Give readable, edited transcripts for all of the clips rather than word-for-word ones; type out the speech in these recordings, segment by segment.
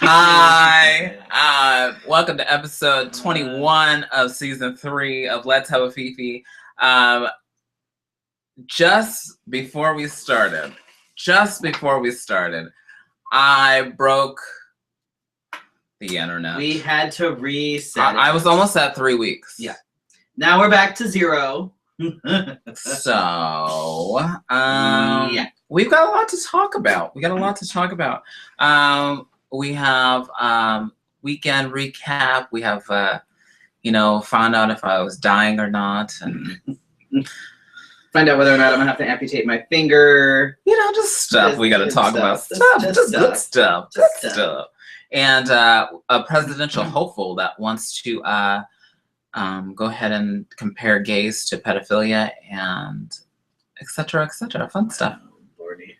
Hi, welcome to episode 21 of season 3 of Let's Have a Fefe. Just before we started, I broke the internet. We had to reset. I was almost at 3 weeks. Yeah. Now we're back to 0. So, yeah. We've got a lot to talk about. We have weekend recap. We have, found out if I was dying or not, and find out whether or not I'm gonna have to amputate my finger. Just stuff we got to talk about. Just good stuff. And a presidential hopeful that wants to go ahead and compare gays to pedophilia and etc. Fun stuff. Oh, Lordy.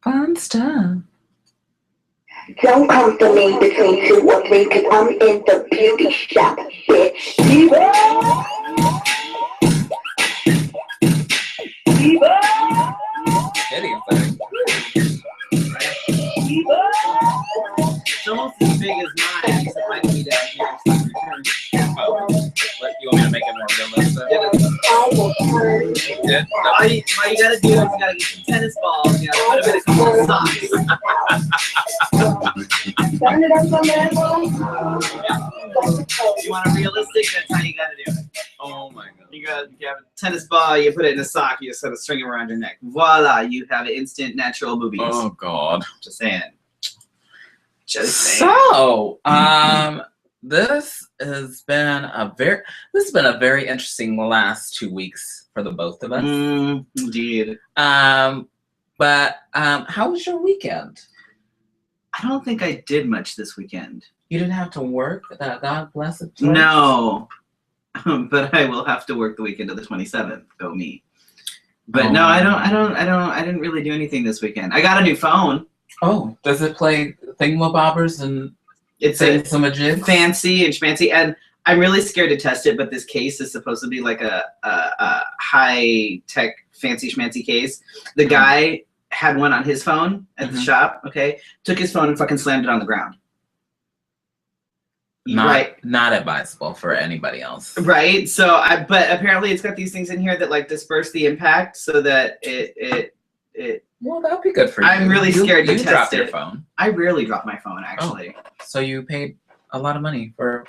Fun stuff. Don't come to me between 2 or 3 because I'm in the beauty shop, bitch. Diva! Diva! It's almost as big as mine, except mine be down here. You want me to make it more realistic? Yeah. All you gotta do is you gotta get some tennis balls, put them in a couple of socks. You want a realistic? That's how you gotta do it. Oh my god. You have a tennis ball, you put it in a sock, you just sort of string it around your neck. Voila, you have instant natural boobies. Oh god. Just saying. So, this has been a very interesting last 2 weeks for the both of us. Indeed. But how was your weekend? I don't think I did much this weekend. You didn't have to work that God blessed. No, but I will have to work the weekend of the 27th. Go me. But no, I didn't really do anything this weekend. I got a new phone. Oh, does it play thingamabobbers and it's some jigs? Fancy and schmancy, and I'm really scared to test it. But this case is supposed to be like a high tech fancy schmancy case. The guy had one on his phone at the shop. Okay, took his phone and fucking slammed it on the ground. Not advisable for anybody else. Right. So but apparently it's got these things in here that like disperse the impact so that it. Well, that'd be good for you. I'm really scared to test drop it. Your phone. I rarely drop my phone, actually. Oh, so you paid a lot of money for...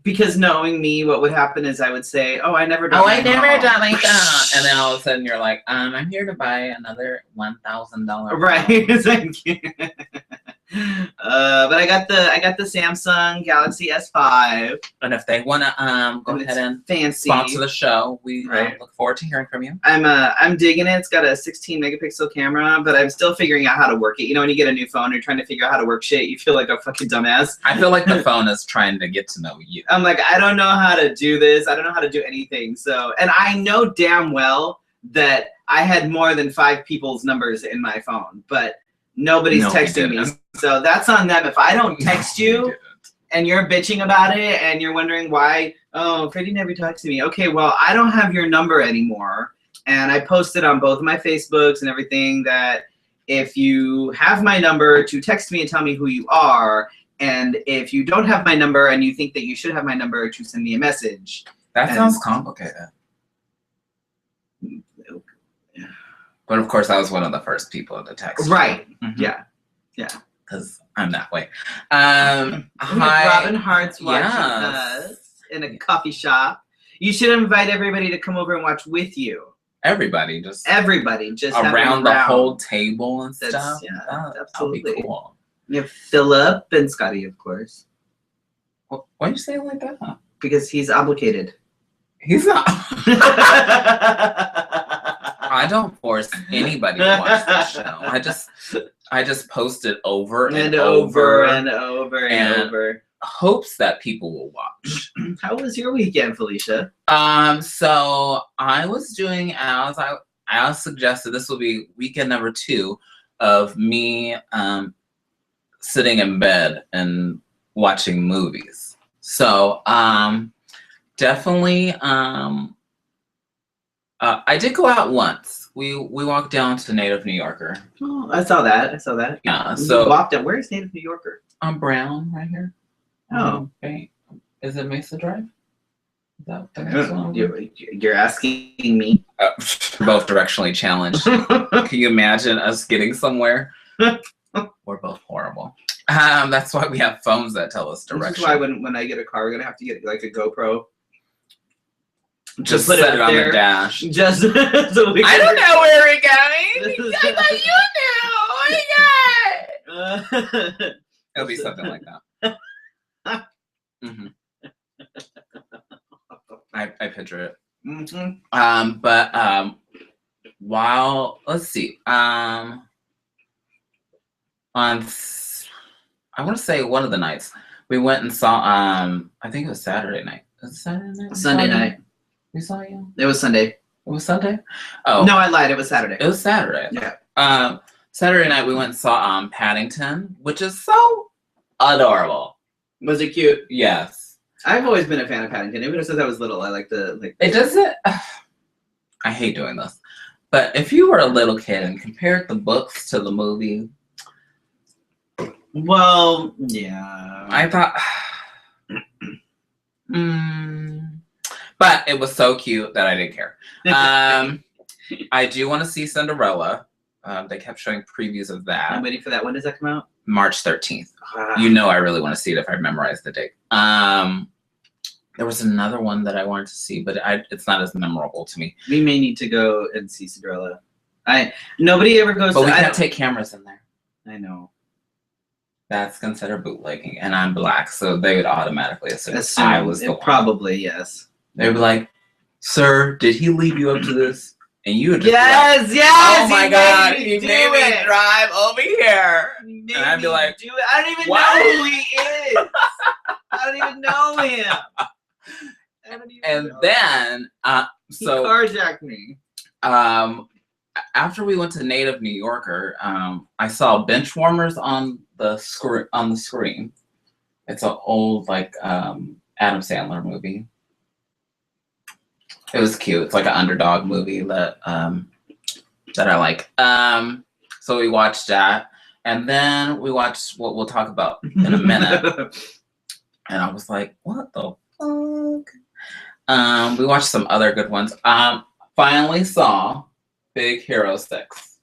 Because knowing me, what would happen is I would say, oh, I never drop my phone. And then all of a sudden you're like, I'm here to buy another $1,000. Right. Thank you. But I got the Samsung Galaxy S5. And if they want to go ahead and sponsor the show, we look forward to hearing from you. I'm digging it. It's got a 16 megapixel camera, but I'm still figuring out how to work it. When you get a new phone, you're trying to figure out how to work shit. You feel like a fucking dumbass. I feel like the phone is trying to get to know you. I'm like, I don't know how to do this. I don't know how to do anything. So, and I know damn well that I had more than 5 people's numbers in my phone, but nobody's texting me. So that's on them. If I don't text you and you're bitching about it and you're wondering why, oh, Freddy never talks to me. Okay, well, I don't have your number anymore. And I posted on both of my Facebooks and everything that if you have my number, to text me and tell me who you are. And if you don't have my number and you think that you should have my number, to send me a message. That sounds complicated. But of course, I was one of the first people to text. Right. Yeah. Because I'm that way. Robin Hart's watching us in a coffee shop. You should invite everybody to come over and watch with you. Everybody, just around the whole table and stuff. Yeah, absolutely. That'll be cool. You have Philip and Scotty, of course. Well, why'd you say it like that? Because he's obligated. He's not. I don't force anybody to watch this show. I just post it over and over and over. Hopes that people will watch. How was your weekend, Felicia? So I was doing, as I suggested, this will be weekend number 2 of me sitting in bed and watching movies. So definitely I did go out once We walked down to Native New Yorker. Oh, I saw that. Yeah. You So walked down. Where's Native New Yorker? I'm Brown right here. Oh. Okay. Is it Mesa Drive? Is that the next one? You're asking me. Both directionally challenged. Can you imagine us getting somewhere? We're both horrible. That's why we have phones that tell us direction. This is why when I get a car, we're gonna have to get like a GoPro. Just put it on the dash. Just so we I don't know where we're going. I thought you knew. Oh my god. It'll be something like that. Mm-hmm. I picture it. Mm-hmm. But while let's see, on I want to say one of the nights we went and saw I think it was Saturday night. Was it Saturday night? Sunday night. We saw you. It was Sunday. It was Sunday. Oh no, I lied. It was Saturday. It was Saturday. Yeah. Saturday night we went and saw Paddington, which is so adorable. Was it cute? Yes. I've always been a fan of Paddington. Even since I was little, I like the. It doesn't. I hate doing this, but if you were a little kid and compared the books to the movie, well, yeah, I thought. But it was so cute that I didn't care. I do want to see Cinderella. They kept showing previews of that. I'm waiting for that. When does that come out? March 13th. You know I really want to see it if I memorize the date. There was another one that I wanted to see, but it's not as memorable to me. We may need to go and see Cinderella. Nobody ever goes. But we can't take cameras in there. I know. That's considered bootlegging, and I'm black, so they would automatically assume I was the one. Probably, yes. They'd be like, "Sir, did he leave you up to this?" And you would just yes, like, yes. Oh my God, he made me drive over here. And I'd be like, do it. I don't even know who he is. I don't even know him. And then, he carjacked me. After we went to Native New Yorker, I saw Benchwarmers on the screen. It's an old Adam Sandler movie. It was cute. It's like an underdog movie that I like. So we watched that, and then we watched what we'll talk about in a minute. And I was like, "What the fuck?" We watched some other good ones. Finally saw Big Hero 6.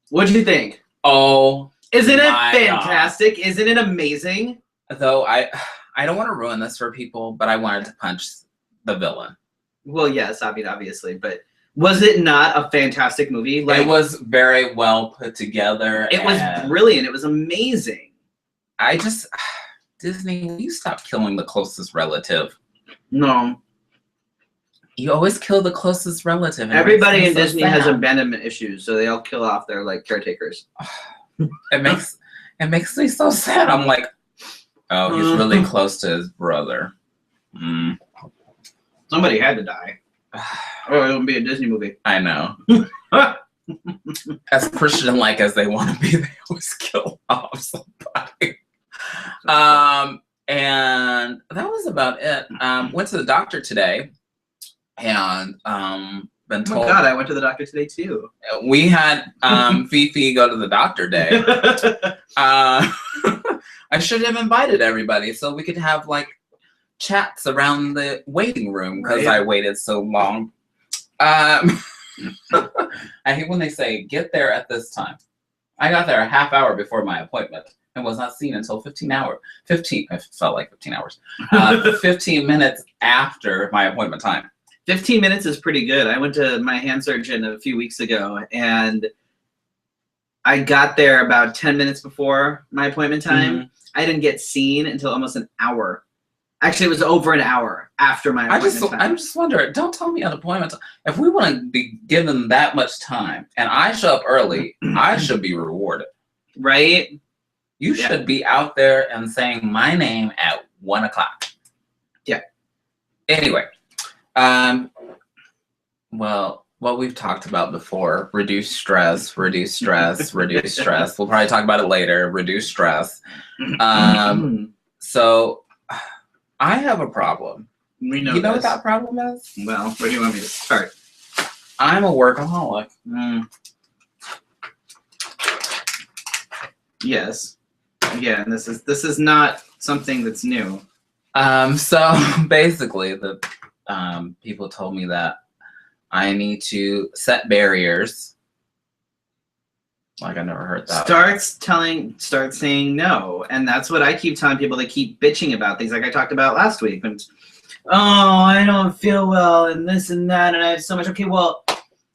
What'd you think? Oh, isn't it fantastic? God. Isn't it amazing? Though I don't want to ruin this for people, but I wanted to punch the villain. Well, yes, I mean, obviously, but was it not a fantastic movie? It was very well put together. It was brilliant. It was amazing. Disney, will you stop killing the closest relative? No. You always kill the closest relative. Everybody in Disney has abandonment issues, so they all kill off their caretakers. It makes me so sad. I'm like, oh, he's really close to his brother. Somebody had to die. Or it would be a Disney movie. I know. As Christian-like as they want to be, they always kill off somebody. And that was about it. Went to the doctor today, and been told. Oh my God, I went to the doctor today too. We had Fefe go to the doctor day. I should have invited everybody so we could have chats around the waiting room because I waited so long. I hate when they say get there at this time. I got there a half hour before my appointment and was not seen until 15 hours. It felt like 15 hours. 15 minutes after my appointment time. 15 minutes is pretty good. I went to my hand surgeon a few weeks ago, and I got there about 10 minutes before my appointment time. Mm-hmm. I didn't get seen until almost an hour. Actually, it was over an hour after my appointment time. I just wonder, don't tell me an appointment time. If we want to be given that much time and I show up early, I should be rewarded. Right? You should be out there and saying my name at 1 o'clock. Yeah. Anyway, well, what we've talked about before, reduce stress, reduce stress, reduce stress. We'll probably talk about it later, reduce stress. So I have a problem. We know what that problem is? Well, where do you want me to start? I'm a workaholic. Yes. Again, this is not something that's new. So basically, the people told me that I need to set barriers. Like I never heard that. Start saying no, and that's what I keep telling people. They keep bitching about things like I talked about last week. And I don't feel well, and this and that, and I have so much. Okay, well,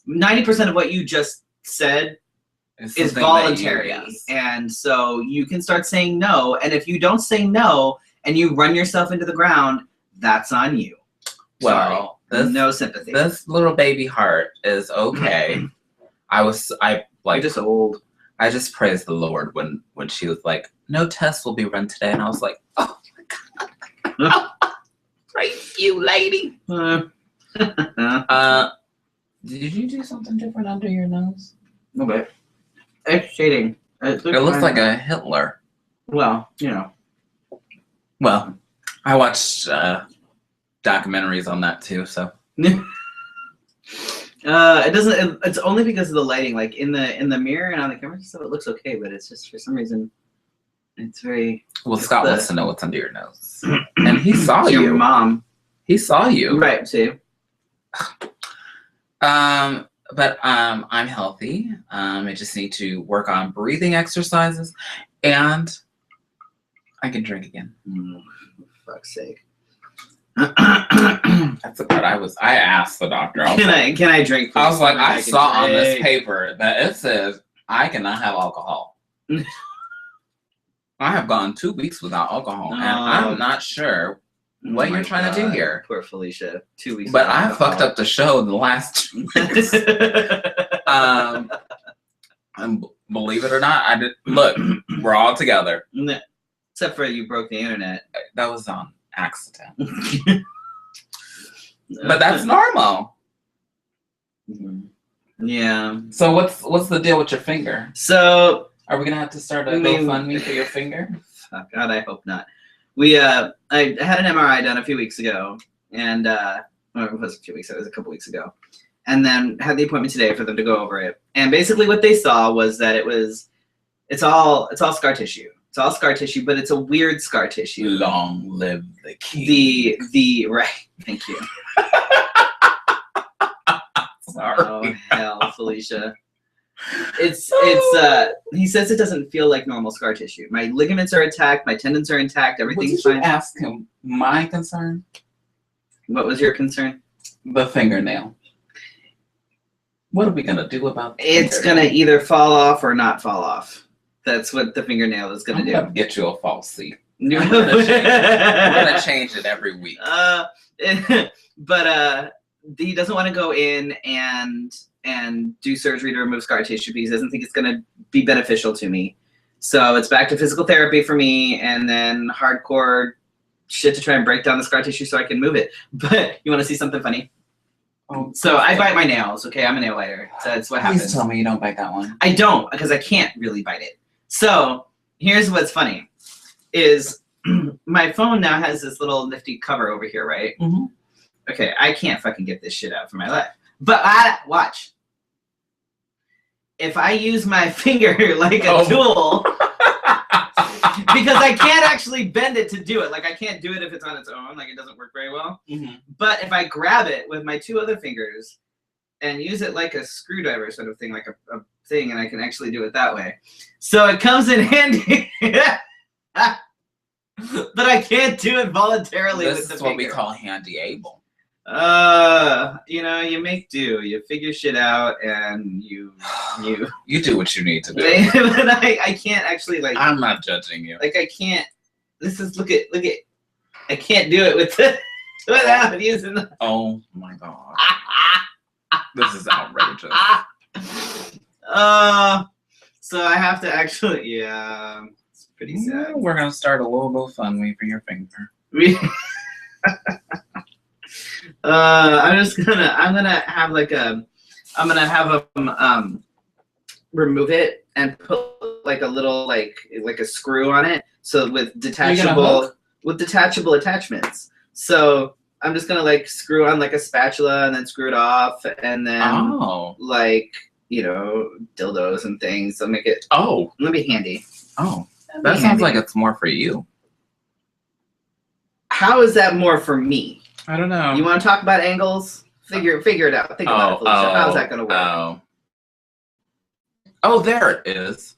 90% of what you just said is voluntary, and so you can start saying no. And if you don't say no and you run yourself into the ground, that's on you. Well, no sympathy. This little baby heart is okay. You're just old. I just praised the Lord when she was like, no tests will be run today, and I was like, oh my God, praise you, lady. Did you do something different under your nose? No, but it's shading. It looks like a Hitler. Well, you know. Well, I watched documentaries on that too, so. It doesn't. It's only because of the lighting. Like in the mirror and on the camera, so it looks okay. But it's just for some reason, it's very. Well, Scott wants to know what's under your nose, and he saw you. Your mom. He saw you. Right. See. But I'm healthy. I just need to work on breathing exercises, and I can drink again. For fuck's sake. That's the part I asked the doctor. Can I drink? I was like, I saw on this paper that it says I cannot have alcohol. I have gone 2 weeks without alcohol, and I'm not sure what you're trying to do here. Poor Felicia. 2 weeks. But I fucked up the show in the last 2 weeks. And believe it or not, I did. Look, we're all together. Except for you broke the internet. That was on accident. But that's normal. Yeah. So what's the deal with your finger? So are we gonna have to start a GoFundMe for your finger? God, I hope not. We I had an MRI done a few weeks ago, and it was a few weeks ago, it was a couple weeks ago, and then had the appointment today for them to go over it. And basically, what they saw was that it's all scar tissue. It's all scar tissue, but it's a weird scar tissue. Long live the king. The right. Thank you. Sorry. Oh hell, Felicia. It's he says it doesn't feel like normal scar tissue. My ligaments are intact, my tendons are intact, everything's fine. Ask him my concern. What was your concern? The fingernail. What are we gonna do about it? It's gonna either fall off or not fall off. That's what the fingernail is gonna do. I'm gonna get you a false seat. We're gonna change it every week. But he doesn't want to go in and do surgery to remove scar tissue because he doesn't think it's going to be beneficial to me. So it's back to physical therapy for me, and then hardcore shit to try and break down the scar tissue so I can move it. But you want to see something funny? Oh, so I bite my nails. Okay, I'm a nail biter. So that's what happens. Please tell me you don't bite that one. I don't, because I can't really bite it. So here's what's funny, is my phone now has this little nifty cover over here, right? Mm-hmm. Okay, I can't fucking get this shit out for my life. But watch. If I use my finger like a tool, because I can't actually bend it to do it. Like I can't do it if it's on its own. Like it doesn't work very well. Mm-hmm. But if I grab it with my two other fingers and use it like a screwdriver sort of thing, like a thing, and I can actually do it that way. So it comes in handy. But I can't do it voluntarily with the finger. This is what we call handy able. You know, you make do. You figure shit out, and you do what you need to do. But I can't actually, like. I'm not judging you. Like I can't. This is look at. I can't do it without using the. Oh my god. This is outrageous. So I have to actually. Yeah. It's pretty sad. We're gonna start a little GoFundMe for your finger. I'm gonna have them remove it and put like a little like a screw on it, so with detachable attachments. So I'm just gonna like screw on like a spatula and then screw it off, and then like, you know, dildos and things. So make it. Oh, let me be handy. Oh, that sounds like it's more for you. How is that more for me? I don't know. You want to talk about angles? Figure it out. Think about it, Felicia. How's that gonna work? Oh, there it is.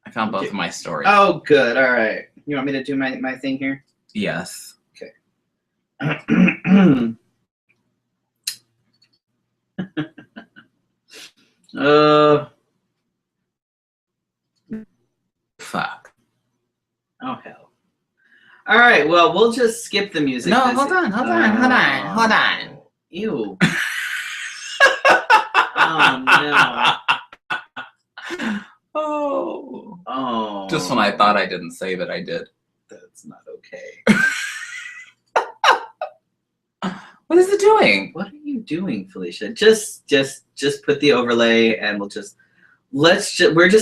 I found both of my stories. Oh, good. All right. You want me to do my thing here? Yes. Okay. Fuck. Oh, hell. All right. Well, we'll just skip the music. No, hold on. Ew. Oh, no. Oh. Just when I thought I didn't save it, I did. That's not okay. What is it doing? What are you doing, Felicia? Just put the overlay, and we're just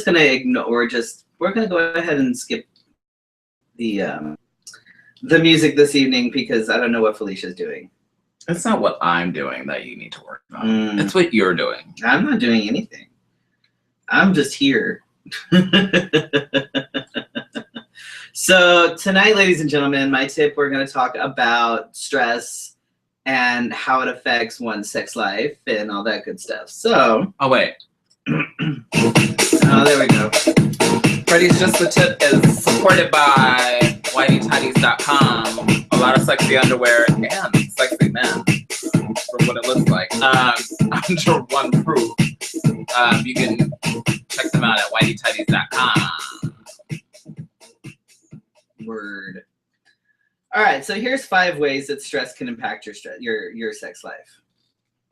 gonna ignore. We're gonna go ahead and skip the music this evening because I don't know what Felicia's doing. It's not what I'm doing that you need to work on. It's what you're doing. I'm not doing anything. I'm just here. So tonight, ladies and gentlemen, my tip, we're going to talk about stress and how it affects one's sex life and all that good stuff. So. Oh, wait. Oh, there we go. Freddy's Just the Tip is supported by whiteytidies.com. A lot of sexy underwear and sexy men, from what it looks like. Under one roof. You can check them out at whiteytidies.com. Word. All right, so here's 5 ways that stress can impact your sex life.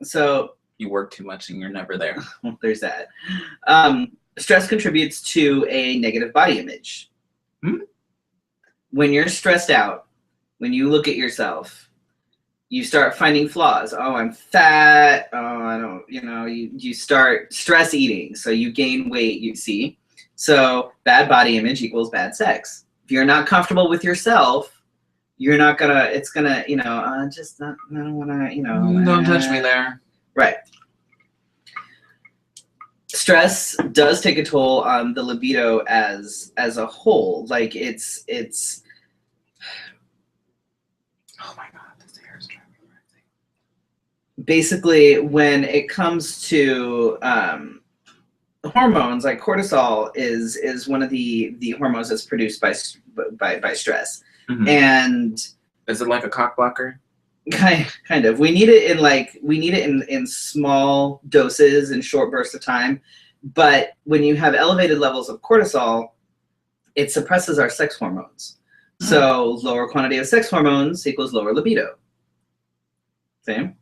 So you work too much and you're never there. Well, there's that. Stress contributes to a negative body image. When you're stressed out, when you look at yourself, you start finding flaws. Oh, I'm fat. Oh, I don't, you start stress eating. So you gain weight, you see. So bad body image equals bad sex. If you're not comfortable with yourself, you're not gonna, it's gonna, I don't wanna, Don't touch me there. Right. Stress does take a toll on the libido as a whole. Like it's oh my God, this hair is driving me crazy. Basically, when it comes to hormones, like cortisol is one of the hormones that's produced by stress. Mm-hmm. And is it like a cock blocker? Kind of. We need it in small doses and short bursts of time. But when you have elevated levels of cortisol, it suppresses our sex hormones. So lower quantity of sex hormones equals lower libido. Same.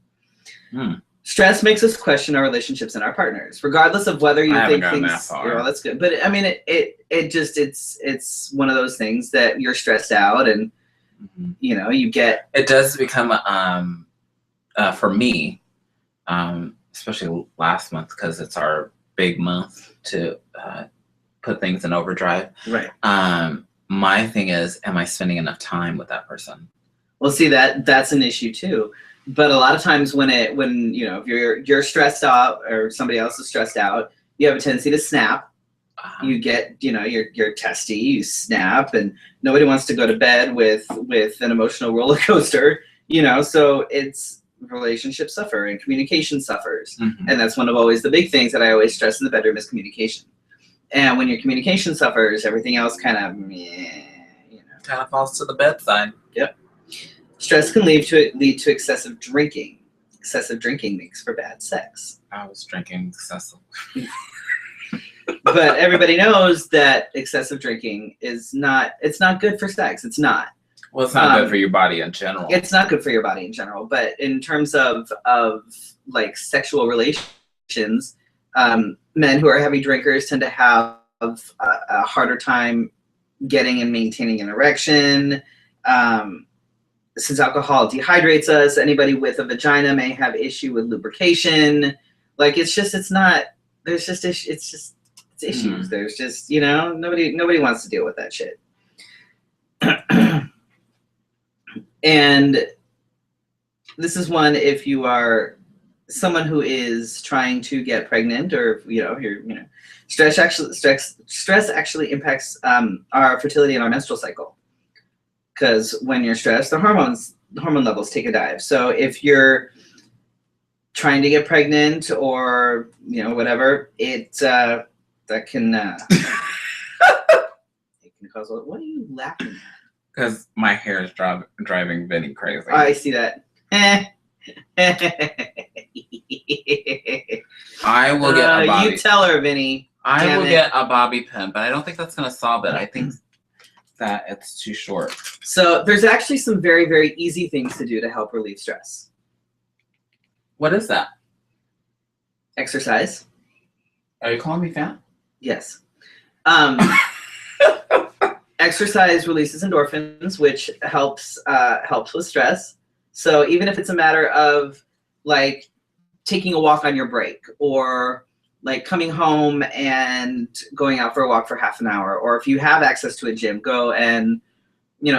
Stress makes us question our relationships and our partners, regardless of whether you think things. Well, that's good, but I mean, it's one of those things that you're stressed out, and you get. It does become for me, especially last month because it's our big month to put things in overdrive. Right. My thing is, am I spending enough time with that person? Well, see, that's an issue too. But a lot of times when if you're stressed out or somebody else is stressed out, you have a tendency to snap. You get, you're testy, you snap, and nobody wants to go to bed with an emotional roller coaster, so it's relationships suffer and communication suffers. And that's one of always the big things that I always stress in the bedroom is communication. And when your communication suffers, everything else kind of falls to the bedside. Yep. Stress can lead to excessive drinking. Excessive drinking makes for bad sex. I was drinking excessively. But everybody knows that excessive drinking it's not good for sex. It's not. Well, it's not good for your body in general. It's not good for your body in general. But in terms of like sexual relations, men who are heavy drinkers tend to have a harder time getting and maintaining an erection. Since alcohol dehydrates us, anybody with a vagina may have issue with lubrication. Like it's issues. There's just, nobody wants to deal with that shit. And this is one if you are someone who is trying to get pregnant, or stress actually impacts our fertility and our menstrual cycle. Because when you're stressed, the hormone levels take a dive. So if you're trying to get pregnant or whatever, it that can it can cause. What are you laughing at? Because my hair is driving Vinny crazy. Oh, I see that. I will get a bobby. You tell her, Vinny. I will get a bobby pin, but I don't think that's going to solve it. I think that it's too short. So there's actually some very, very easy things to do to help relieve stress. What is that? Exercise. Are you calling me fat? Yes. Exercise releases endorphins, which helps with stress. So even if it's a matter of like taking a walk on your break, or like coming home and going out for a walk for half an hour, or if you have access to a gym, go and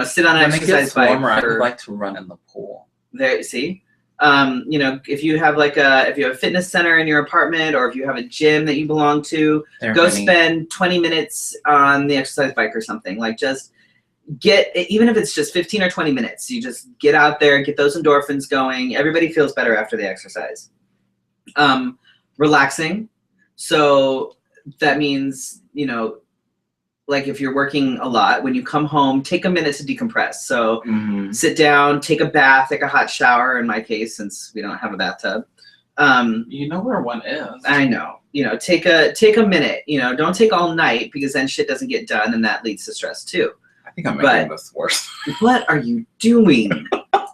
sit on an exercise bike. I would like to run in the pool. There, see. If you have a fitness center in your apartment, or if you have a gym that you belong to, go spend 20 minutes on the exercise bike or something. Like, just even if it's just 15 or 20 minutes, you just get out there, get those endorphins going. Everybody feels better after the exercise. Relaxing. So that means, like if you're working a lot, when you come home, take a minute to decompress. So sit down, take a bath, take a hot shower, in my case, since we don't have a bathtub. You know where one is. I know. Take a minute. Don't take all night, because then shit doesn't get done, and that leads to stress too. I think I'm making this worse. What are you doing?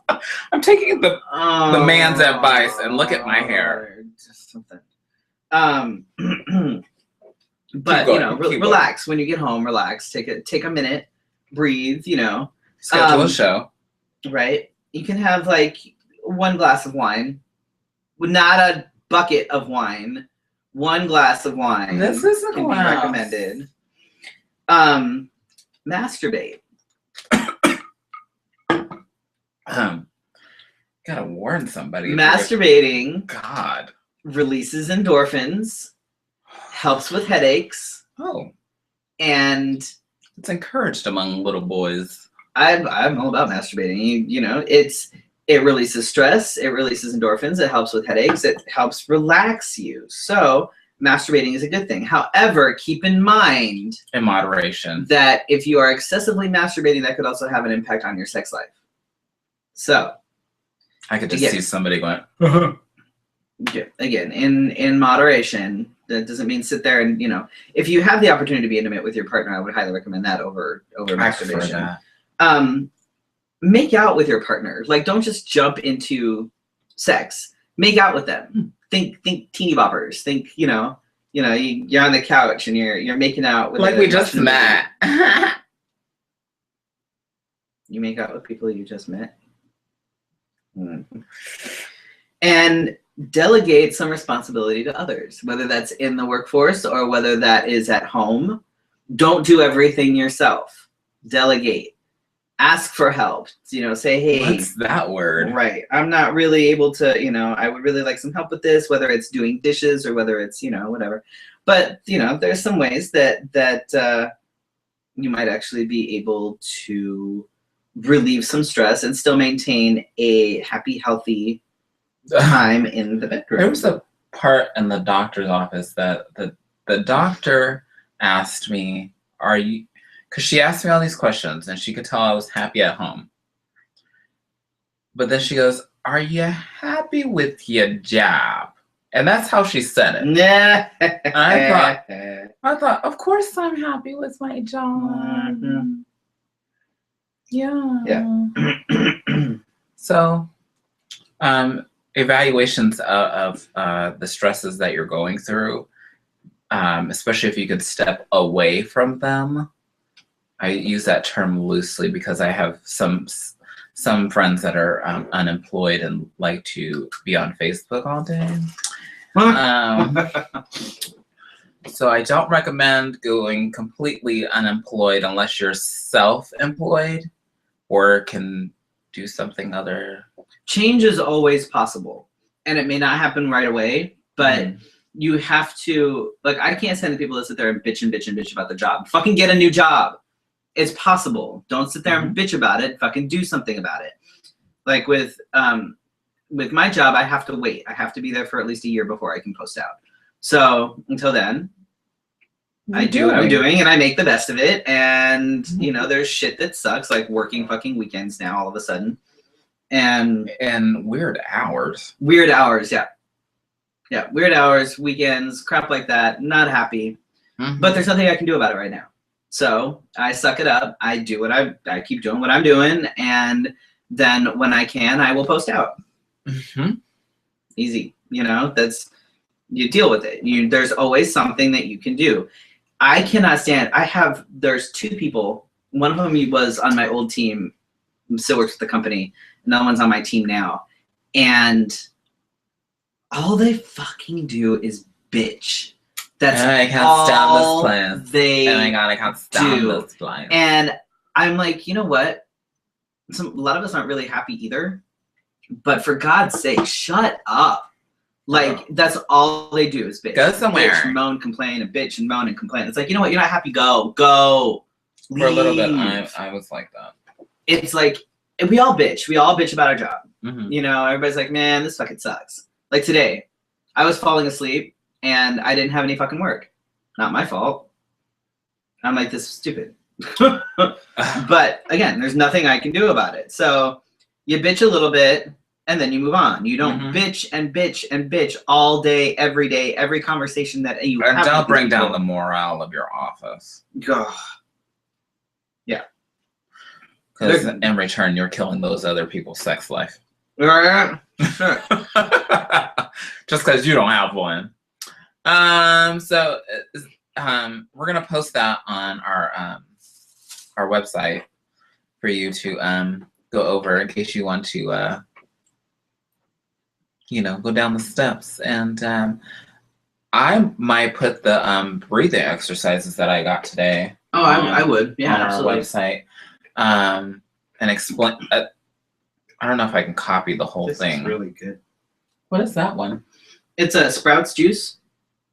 I'm taking the man's advice, and look at my hair. Just something. But relax when you get home. Relax. Take a minute. Breathe. Schedule a show. Right. You can have like one glass of wine, not a bucket of wine. One glass of wine. This is can be recommended. Masturbate. Gotta warn somebody. Masturbating. God. Releases endorphins. Helps with headaches. Oh. And it's encouraged among little boys. I'm all about masturbating. It releases stress. It releases endorphins. It helps with headaches. It helps relax you. So masturbating is a good thing. However, keep in mind, in moderation, that if you are excessively masturbating, that could also have an impact on your sex life. So I could just see somebody going, again, in moderation. That doesn't mean sit there and, if you have the opportunity to be intimate with your partner, I would highly recommend that over masturbation. Make out with your partner. Like, don't just jump into sex. Make out with them. Think teeny boppers. Think, you're on the couch and you're making out with, like we just met. You make out with people you just met. And delegate some responsibility to others, whether that's in the workforce or whether that is at home. Don't do everything yourself. Delegate. Ask for help. Say, hey. What's that word? Right. I'm not really able to, I would really like some help with this, whether it's doing dishes or whether it's, whatever. But, there's some ways that you might actually be able to relieve some stress and still maintain a happy, healthy time in the bedroom. There was a part in the doctor's office that the doctor asked me, because she asked me all these questions and she could tell I was happy at home. But then she goes, are you happy with your job? And that's how she said it. Yeah. I thought, of course I'm happy with my job. Mm-hmm. Yeah. So, evaluations of the stresses that you're going through, especially if you could step away from them. I use that term loosely because I have some friends that are unemployed and like to be on Facebook all day. So I don't recommend going completely unemployed unless you're self-employed or can do something other change is always possible, and it may not happen right away, but you have to, like, I can't stand the people that sit there and bitch about the job. Fucking get a new job. It's possible. Don't sit there and bitch about it. Fucking do something about it. Like with my job, I have to wait. I have to be there for at least a year before I can post out. So until then, I do what I'm doing and I make the best of it. And, you know, there's shit that sucks, like working fucking weekends now all of a sudden. And weird hours. Weird hours, yeah. Yeah, weird hours, weekends, crap like that. Not happy. But there's nothing I can do about it right now. So I suck it up. I do what I keep doing what I'm doing. And then when I can, I will post out. Easy. You know, you deal with it. There's always something that you can do. I cannot stand, there's two people. One of them was on my old team, still works with the company. Another one's on my team now. And all they fucking do is bitch. That's I can't stand this plan. Oh my god, I can't stand this plan. And I'm like, you know what? A lot of us aren't really happy either. But for God's sake, shut up. Like, that's all they do is bitch. Go somewhere. Bitch, moan, complain, and bitch, and moan, and complain. It's like, you know what? You're not happy. Go. Leave. For a little bit, I was like that. It's like, we all bitch. We all bitch about our job. You know, everybody's like, man, this fucking sucks. Like today, I was falling asleep, and I didn't have any fucking work. Not my fault. I'm like, this is stupid. But, again, there's nothing I can do about it. So, you bitch a little bit, and then you move on. You don't bitch and bitch and bitch all day, every conversation that you have. And don't bring down the morale of your office. Yeah. Because in return, you're killing those other people's sex life. Sure. Just because you don't have one. So we're gonna post that on our website for you to go over in case you want to go down the steps. And I might put the breathing exercises that I got today. Oh, I would. Yeah, on absolutely. Our website. And explain. I don't know if I can copy the whole thing. This is really good. What is that one? It's a Sprouts juice.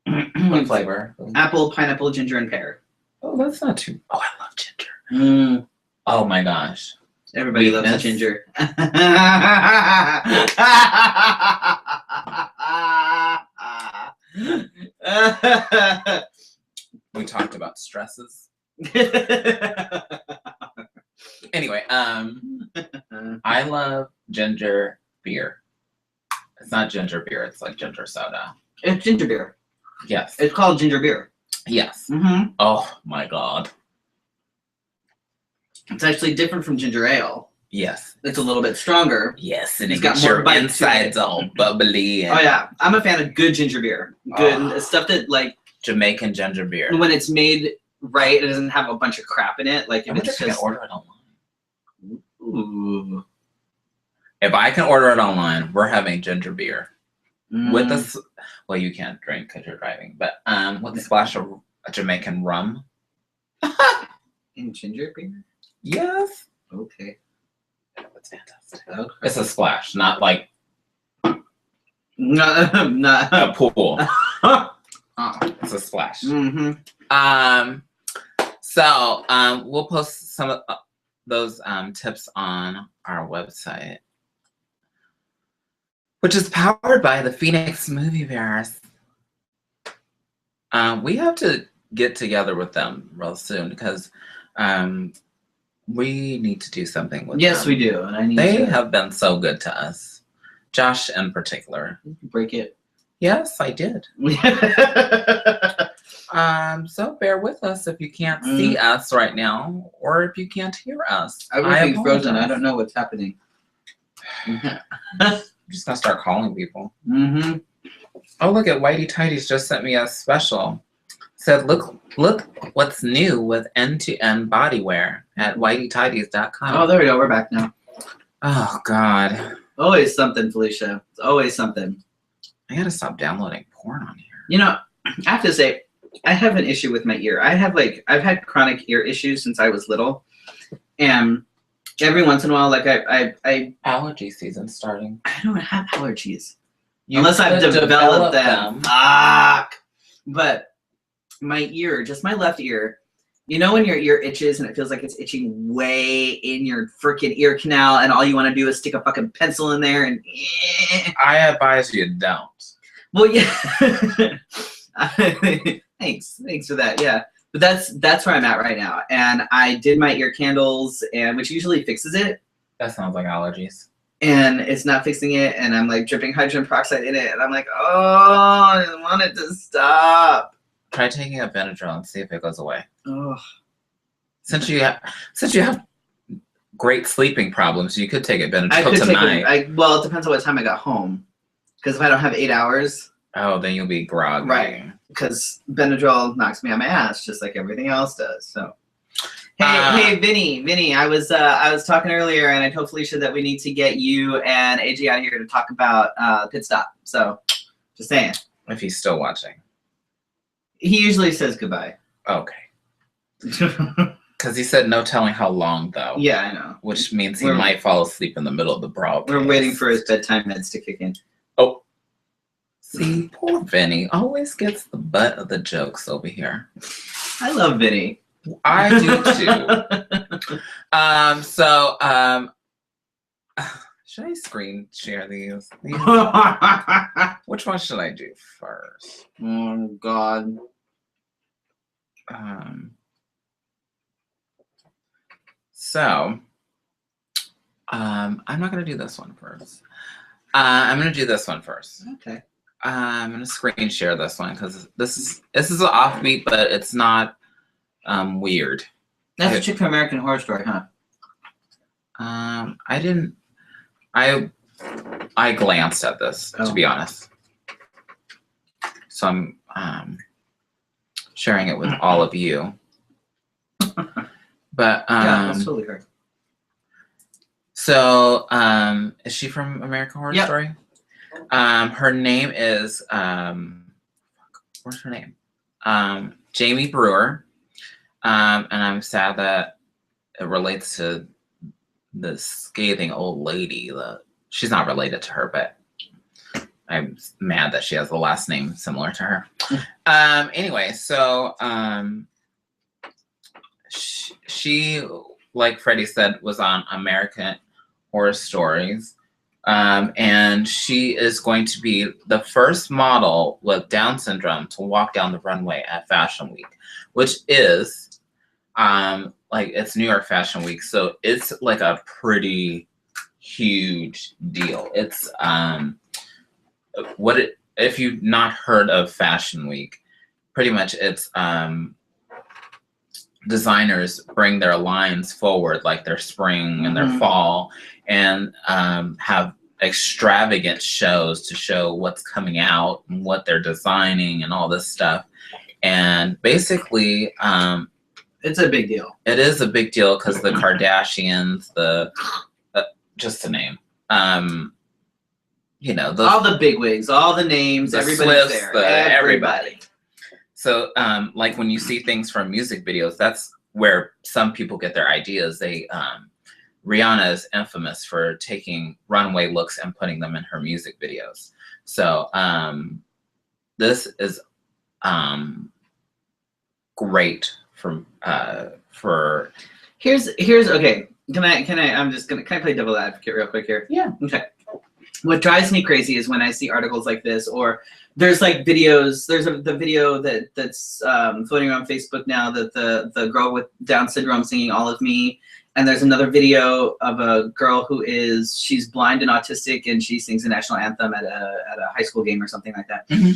What flavor? Apple, pineapple, ginger, and pear. Oh, that's not too. Oh, I love ginger. Oh my gosh. Everybody loves the ginger. We talked about stresses. Anyway, I love ginger beer. It's not ginger beer, it's like ginger soda. It's ginger beer. Yes. It's called ginger beer. Yes. Oh my god. It's actually different from ginger ale. Yes. It's a little bit stronger. Yes, and it's it got gets more your bite insides all bubbly. Oh yeah, I'm a fan of good ginger beer. Good stuff that like Jamaican ginger beer. When it's made right, it doesn't have a bunch of crap in it. Like if it's just. I can order it online. Ooh. If I can order it online, we're having ginger beer with this. Well, you can't drink because you're driving, but with a splash of Jamaican rum. In ginger beer? Yes. Okay. That's fantastic. Okay. It's a splash, not like a pool. It's a splash. So we'll post some of those tips on our website, which is powered by the Phoenix Movieverse. We have to get together with them real soon because we need to do something with them. Yes, we do. And they have been so good to us. Josh in particular. Did you break it? Yes, I did. So bear with us if you can't see us right now, or if you can't hear us. Everything's frozen. I don't know what's happening. I'm just gonna start calling people. Oh, look at Whitey Tighties just sent me a special. Said, look what's new with end-to-end bodywear at whiteytighties.com. Oh, there we go. We're back now. Oh God. Always something, Felicia. It's always something. I gotta stop downloading porn on here. You know, I have to say, I have an issue with my ear. I've had chronic ear issues since I was little, and every once in a while, like I allergy season starting. I don't have allergies. Unless I've developed them. Fuck. But my ear, just my left ear, you know when your ear itches and it feels like it's itching way in your freaking ear canal and all you want to do is stick a fucking pencil in there and I advise you don't. Well, yeah. Thanks for that. Yeah. But that's where I'm at right now. And I did my ear candles, and which usually fixes it. That sounds like allergies. And it's not fixing it, and I'm like dripping hydrogen peroxide in it, and I'm like, oh, I want it to stop. Try taking a Benadryl and see if it goes away. Oh. Since you have great sleeping problems, you could take a Benadryl tonight. Well, it depends on what time I got home. Because if I don't have 8 hours. Oh, then you'll be groggy. Right. Because Benadryl knocks me on my ass just like everything else does. So, hey, Vinny, I was talking earlier, and I told Felicia that we need to get you and AJ out here to talk about Pit Stop. So, just saying. If he's still watching. He usually says goodbye. Okay. Because he said no telling how long, though. Yeah, I know. Which means he might fall asleep in the middle of the broadcast. We're waiting for his bedtime meds to kick in. Oh. See, poor Vinny always gets the butt of the jokes over here. I love Vinny. I do too. Should I screen share these? Which one should I do first? Oh God. I'm not gonna do this one first. I'm gonna do this one first. Okay. I'm gonna screen share this one because this is an offbeat, but it's not weird. That's a chick from American Horror Story, huh? I glanced at this to be honest. So I'm sharing it with all of you. But yeah, that's totally her. So is she from American Horror Story? Her name is what's her name? Jamie Brewer. And I'm sad that it relates to this scathing old lady. She's not related to her, but I'm mad that she has the last name similar to her. Anyway, so she, like Freddie said, was on American Horror Stories. And she is going to be the first model with Down syndrome to walk down the runway at Fashion Week, which is like it's New York Fashion Week, so it's like a pretty huge deal. It's if you've not heard of Fashion Week, pretty much it's designers bring their lines forward, like their spring and their fall, and have extravagant shows to show what's coming out and what they're designing and all this stuff. And basically, it's a big deal. It is a big deal because the Kardashians, just to name, you know, all the bigwigs, all the names, everybody's Swifts, there, everybody. So, like when you see things from music videos, that's where some people get their ideas. Rihanna is infamous for taking runway looks and putting them in her music videos. So, this is great for. Here's okay. Can I play devil advocate real quick here? Yeah. Okay. What drives me crazy is when I see articles like this, or there's like videos. There's the video that's floating around Facebook now, that the girl with Down syndrome singing "All of Me," and there's another video of a girl she's blind and autistic, and she sings the national anthem at a high school game or something like that. Mm-hmm.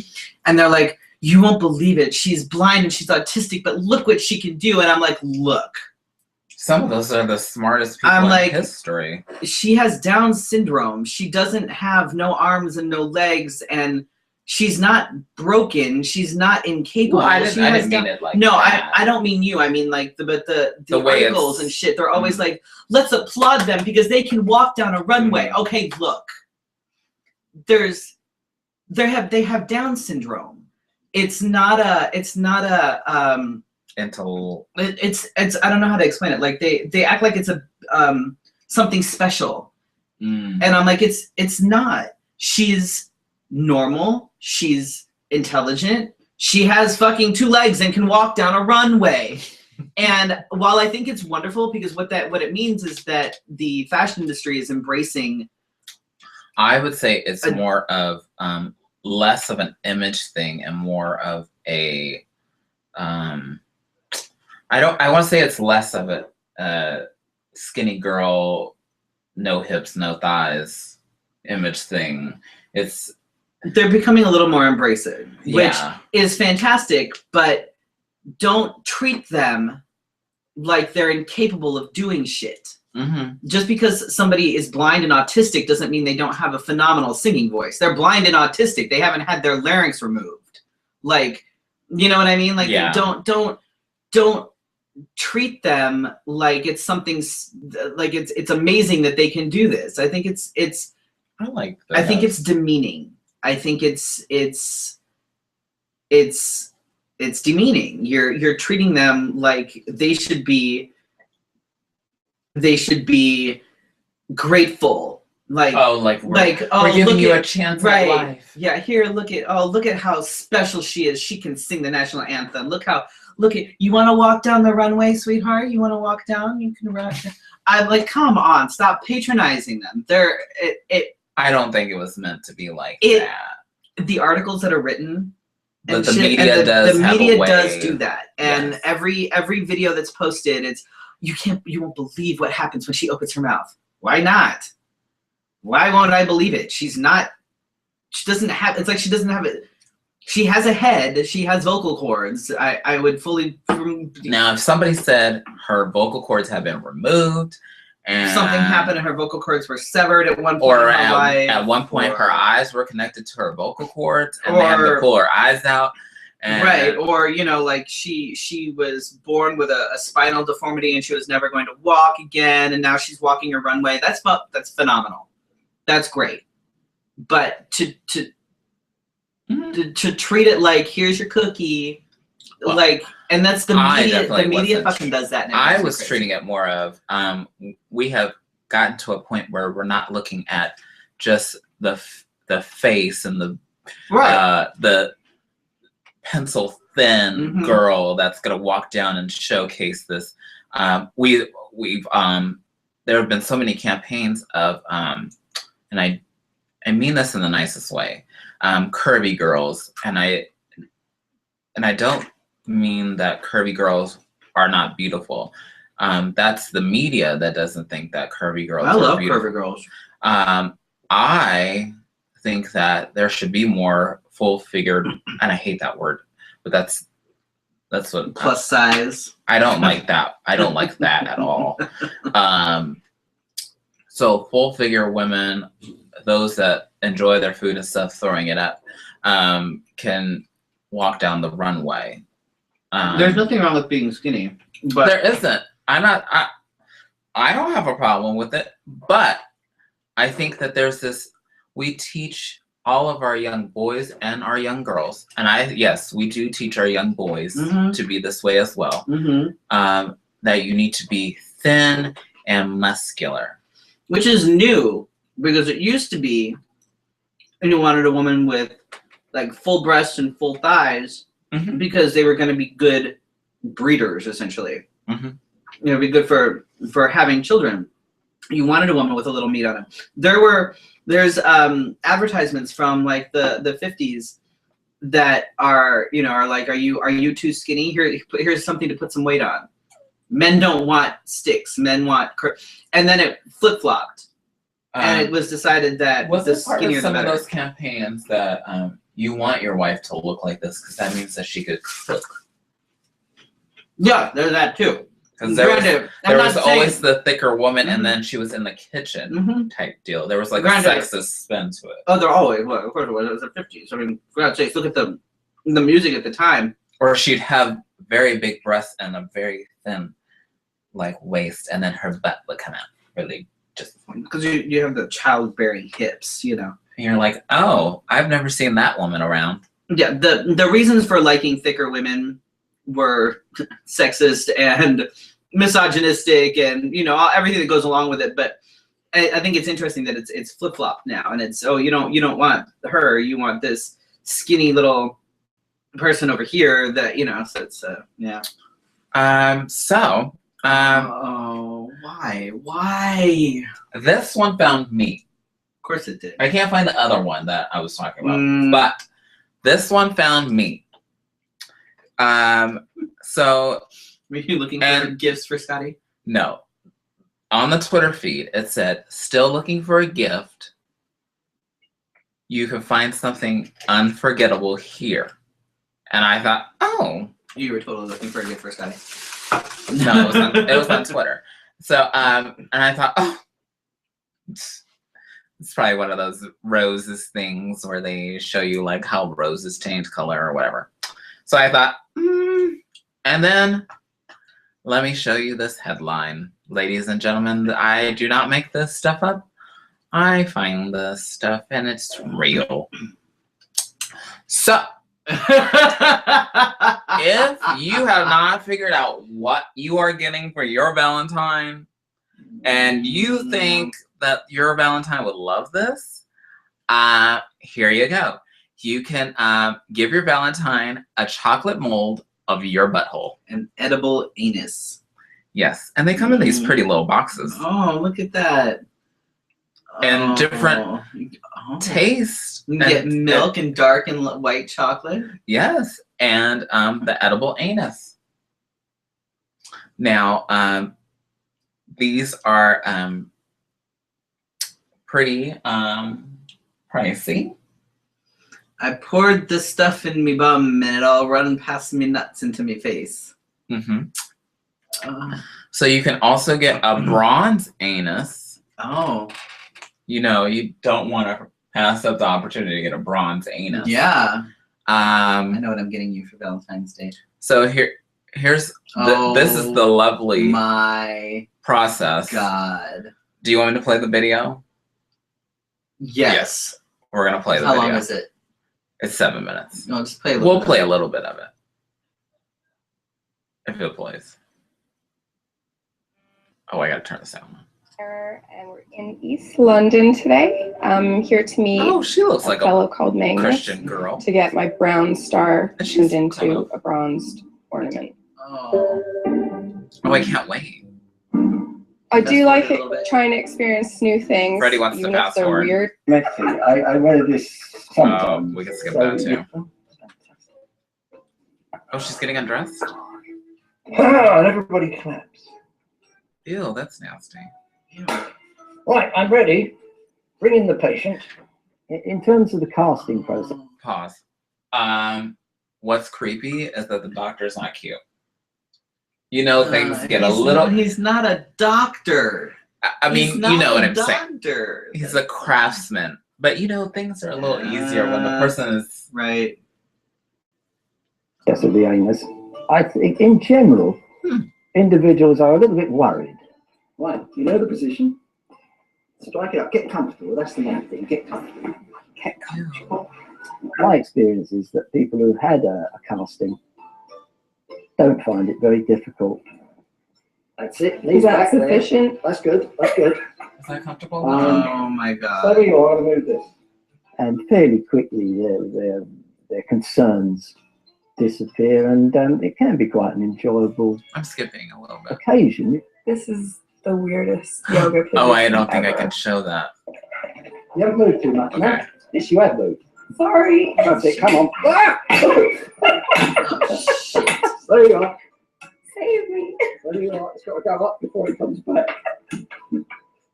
And they're like, "You won't believe it. She's blind and she's autistic, but look what she can do." And I'm like, "Look." Some of those are the smartest people in history. She has Down syndrome. She doesn't have no arms and no legs, and she's not broken. She's not incapable. Well, I didn't mean it like no, that. I don't mean you. I mean like the way articles and shit. They're always like, let's applaud them because they can walk down a runway. Okay, look. They have Down syndrome. It's not a it's I don't know how to explain it. Like they act like it's a something special. And I'm like, it's not. She's normal. She's intelligent. She has fucking 2 legs and can walk down a runway. And while I think it's wonderful, because what it means is that the fashion industry is embracing. I would say it's more of less of an image thing and more of a I want to say it's less of a skinny girl, no hips, no thighs image thing. They're becoming a little more embracive, which is fantastic, but don't treat them like they're incapable of doing shit. Just because somebody is blind and autistic doesn't mean they don't have a phenomenal singing voice. They're blind and autistic. They haven't had their larynx removed. Like, you know what I mean? Like, don't treat them like it's something like it's amazing that they can do this. I think it's I like that. I think it's demeaning. I think it's demeaning. You're treating them like they should be grateful. Like, we're giving you a chance at life. Yeah, here, look at how special she is. She can sing the national anthem. Look at you want to walk down the runway, sweetheart? You want to walk down? You can run. I'm like, come on, stop patronizing them. I don't think it was meant to be like that. The articles that are written, but the media does do that. And every video that's posted, it's you won't believe what happens when she opens her mouth. Why not? Why won't I believe it? She doesn't have it. She has a head. She has vocal cords. I would fully. Now, if somebody said her vocal cords have been removed, and something happened and her vocal cords were severed at one point, or at one point her eyes were connected to her vocal cords, and they had to pull her eyes out. And or like she was born with a spinal deformity and she was never going to walk again, and now she's walking a runway. That's phenomenal. That's great. But to treat it like, here's your cookie, and that's the media. The media fucking does that now. I was treating it more of we have gotten to a point where we're not looking at just the face and the pencil thin girl that's gonna walk down and showcase this. We've there have been so many campaigns of and I mean this in the nicest way, curvy girls, and I don't mean that curvy girls are not beautiful. That's the media that doesn't think that curvy girls are beautiful. Curvy girls. I think that there should be more full-figured, and I hate that word, but that's what plus size. I don't like that. I don't like that at all. So full-figure women, those that enjoy their food and stuff, throwing it up, can walk down the runway. There's nothing wrong with being skinny, but there isn't. I don't have a problem with it, but I think that there's this. We teach all of our young boys and our young girls, and yes, we do teach our young boys to be this way as well. That you need to be thin and muscular, which is new, because it used to be, and you wanted a woman with like full breasts and full thighs, because they were going to be good breeders, essentially. Be good for having children. You wanted a woman with a little meat on it. There's advertisements from like the 50s that are like, are you too skinny? Here's something to put some weight on. Men don't want sticks. Men want and then it flip-flopped. And it was decided that was this part of some of those campaigns that you want your wife to look like this because that means that she could cook. Yeah, there's that too. Because there was always the thicker woman, and then she was in the kitchen type deal. There was like a sexist spin to it. Oh, they're always, well, of course it was the 50s. I mean, for God's sakes, look at the music at the time. Or she'd have very big breasts and a very thin, like, waist, and then her butt would come out really just. Because you have the childbearing hips, And you're like, oh, I've never seen that woman around. Yeah, the reasons for liking thicker women were sexist and misogynistic and everything that goes along with it. But I think it's interesting that it's flip flop now, and it's you don't want her, you want this skinny little person over here that so it's yeah. Oh, why this one found me. Of course it did. I can't find the other one that I was talking about, but this one found me. So were you looking for gifts for Scotty? No. On the Twitter feed, it said, "Still looking for a gift? You can find something unforgettable here." And I thought, oh. You were totally looking for a gift for Scotty. No, it was on Twitter. So, and I thought, oh, it's probably one of those roses things where they show you like how roses change color or whatever. So I thought, and then let me show you this headline. Ladies and gentlemen, I do not make this stuff up. I find this stuff and it's real. So, if you have not figured out what you are getting for your Valentine and you think that your Valentine would love this, here you go. You can give your Valentine a chocolate mold of your butthole. An edible anus. Yes, and they come in these pretty little boxes. Oh, look at that. And different tastes. You can get milk and dark and white chocolate. Yes, and the edible anus. Now, these are pretty pricey. I poured the stuff in me bum and it all run past me nuts into me face. So you can also get a bronze anus. Oh. You don't want to pass up the opportunity to get a bronze anus. Yeah. I know what I'm getting you for Valentine's Day. So here's this is the lovely my process. God. Do you want me to play the video? Yes. We're gonna play the video. How long is it? It's 7 minutes. No, just play a little We'll play a little bit of it. If it plays. Oh, I gotta turn the sound on. And we're in East London today. I'm here to meet she looks like fellow called Magnus Christian girl to get my brown star And she's turned kind into a bronzed ornament. Oh, I can't wait. I do like a little bit. trying to experience new things. Freddie wants to even if fast they're forward. weird. Messy. I wear this sometimes. We can skip that too. Oh, she's getting undressed? And everybody claps. Ew, that's nasty. Right, I'm ready. Bring in the patient. In terms of the casting process. Pause. What's creepy is that the doctor's not cute. Things get a little. He's not a doctor. I mean, you know what I'm saying. Doctor. He's a craftsman. But things are a little easier when the person is right. Yes, of the anus. I think in general, individuals are a little bit worried. Right, you know the position. Strike it up. Get comfortable. That's the main thing. Get comfortable. Get comfortable. My experience is that people who've had a casting don't find it very difficult. That's it. Is that sufficient? That's good. That's good. Is that comfortable? Oh my God. So you are going to move this. And fairly quickly, their concerns disappear, and it can be quite an enjoyable. I'm skipping a little bit. Occasion. This is the weirdest yoga position. Oh, I don't think I ever. can show that. You haven't moved too much, no? Okay. Yes, you have moved. Sorry. That's it. Come on. Oh, shit. There you are. Save me. There you are. It's got to go up before it comes back.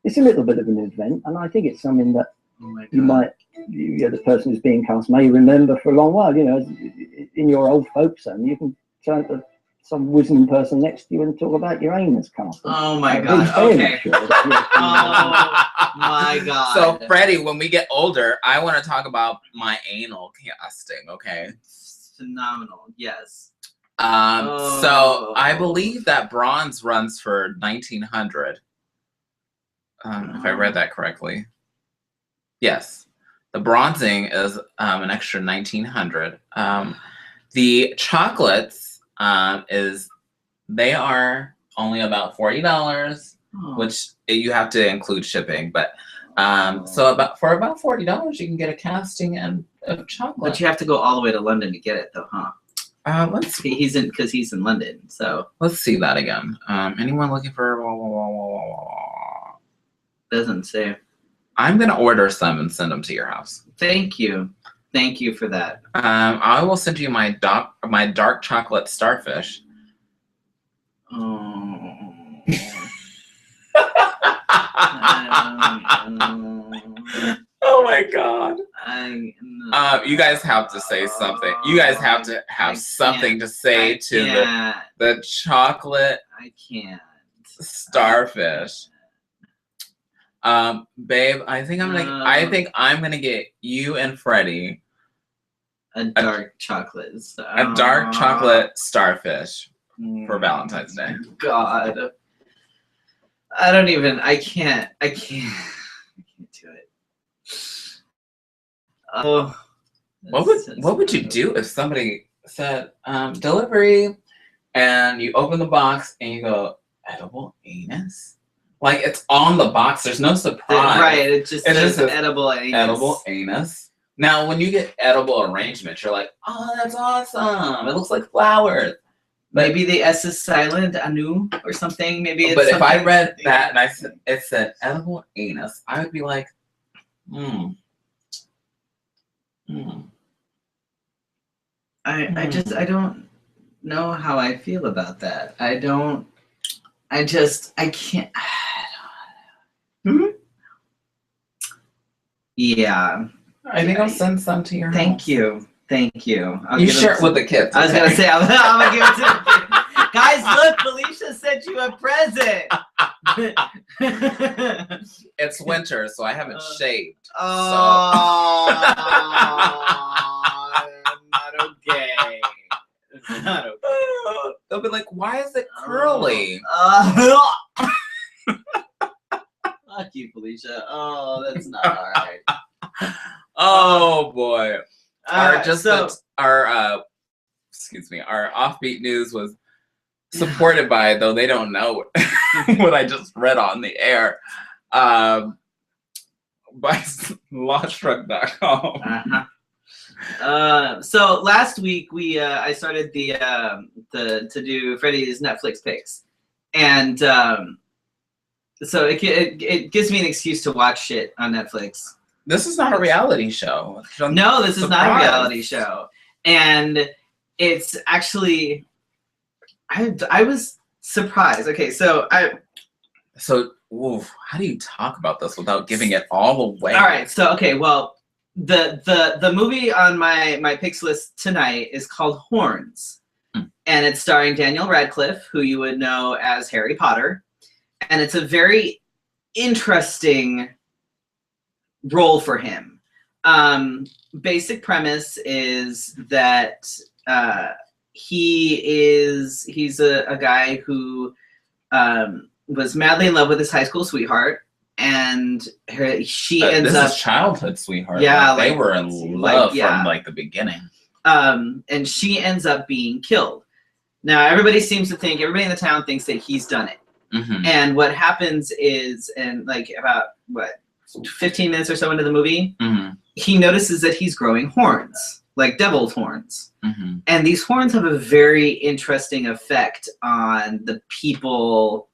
It's a little bit of an event, and I think it's something that Oh my God. you might, the person who's being cast may remember for a long while. In your old folks home, you can turn to some wisdom person next to you and talk about your anus casting. Oh my I'm God. fairly Okay. sure that Oh my God. So, Freddie, when we get older, I want to talk about my anal casting, okay? Phenomenal. Yes. So I believe that bronze runs for 1900. If I read that correctly. Yes. The bronzing is an extra 1900. The chocolates they are only about $40, which you have to include shipping. But so for about $40, you can get a casting and of chocolate. But you have to go all the way to London to get it, though, huh? Let's see. He's in London, so let's see that again. Anyone looking for? Doesn't say. I'm gonna order some and send them to your house. Thank you for that. I will send you my dark chocolate starfish. Oh my God. You guys have to say something. You guys have to have something to say to the chocolate I can't. starfish. Babe, I think I'm gonna get you and Freddy a dark chocolate. A dark chocolate starfish for Valentine's Day. God. I can't do it. Oh. What would you do if somebody said delivery and you open the box and you go edible anus? Like it's on the box. There's no surprise. Right. It just says edible anus. Edible anus. Now, when you get edible arrangement, you're like, oh, that's awesome. It looks like flowers. But maybe the S is silent, anu, or something. Maybe it's but something. If I read that and it said edible anus, I would be like, I don't know how I feel about that. I can't. Yeah. I think I'll send some to your house. Thank you. You share it with the kids. I was going to say, I'm going to give it to the kids. Guys, look, Felicia sent you a present. It's winter, so I haven't shaved. Oh, not okay. It's not okay. They'll be like, why is it curly? Fuck you, Felicia. Oh, that's not all right. Oh boy. Our offbeat news was supported by, though they don't know what I just read on the air, by LawTruck.com. So last week I started to do Freddy's Netflix picks, and so it gives me an excuse to watch shit on Netflix. This is not a reality show. No, this is not a reality show. And it's actually, I was surprised. Okay, so how do you talk about this without giving it all away? All right, so okay, well, the movie on my picks list tonight is called Horns. And it's starring Daniel Radcliffe, who you would know as Harry Potter. And it's a very interesting role for him. Basic premise is that he's a guy who was madly in love with his high school sweetheart, and she ends up childhood sweetheart. Yeah, they were in love from the beginning. And she ends up being killed. Now everybody in the town thinks that he's done it. Mm-hmm. And what happens is, about 15 minutes or so into the movie, he notices that he's growing horns, like devil's horns. Mm-hmm. And these horns have a very interesting effect on the people